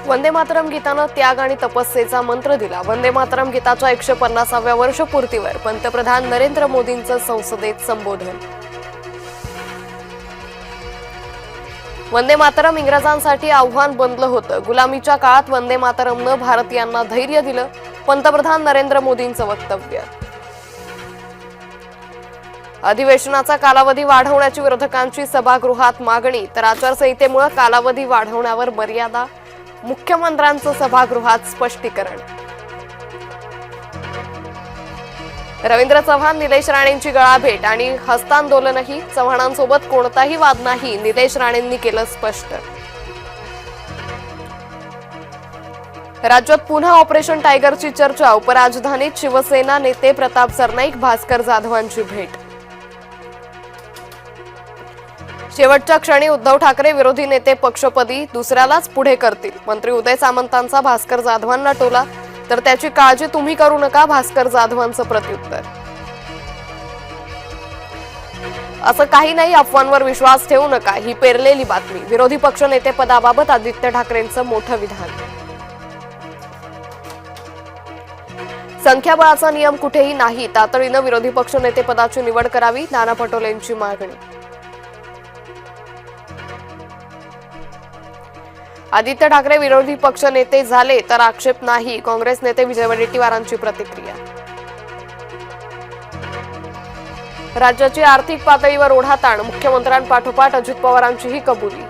वंदे मातरम गीतानं त्याग आणि तपस्येचा मंत्र दिला। वंदे मातरम गीताच्या 150व्या वर्षपूर्तीवर पंतप्रधान नरेंद्र मोदींचं संसदेत संबोधन। वंदे मातरम इंग्रजांसाठी आव्हान बनलं होतं। गुलामीच्या काळात वंदे मातरमनं भारतीयांना धैर्य दिलं। पंतप्रधान नरेंद्र मोदींचं वक्तव्य। अधिवेशनाचा कालावधी वाढवण्याची विरोधकांची सभागृहात मागणी, तर आचारसंहितेमुळे कालावधी वाढवण्यावर मर्यादा। मुख्यमंत्र्यांचं सभागृहात स्पष्टीकरण। रवींद्र चव्हाण निलेश राणेंची गळाभेट आणि हस्तांदोलनही, चव्हाणांसोबत कोणताही वाद नाही, निलेश राणेंनी केलं स्पष्ट। राज्यात पुन्हा ऑपरेशन टायगरची चर्चा, उपराजधानीत शिवसेना नेते प्रताप सरनाईक भास्कर जाधवांची भेट। शेवटच्या क्षणी उद्धव ठाकरे विरोधी नेते पक्षपदी दुसऱ्यालाच पुढे करतील, मंत्री उदय सामंतांचा भास्कर जाधवांना टोला, तर त्याची काळजी तुम्ही करू नका, भास्कर जाधवांचं प्रत्युत्तर। असं काही नाही, अफवांवर विश्वास ठेवू नका, ही पेरलेली बातमी, विरोधी पक्ष नेते पदाबाबत आदित्य ठाकरेंचं मोठं विधान। संख्याबळाचा नियम कुठेही नाही, तातडीनं विरोधी पक्ष नेते पदाची निवड करावी, नाना पटोलेंची मागणी। आदित्य ठाकरे विरोधी पक्ष नेते झाले तर आक्षेप नाही, काँग्रेस नेते विजय वडेट्टीवारांची प्रतिक्रिया। राज्याची आर्थिक पातळीवर ओढाताण, मुख्यमंत्र्यांपाठोपाठ अजित पवारांचीही कबुली।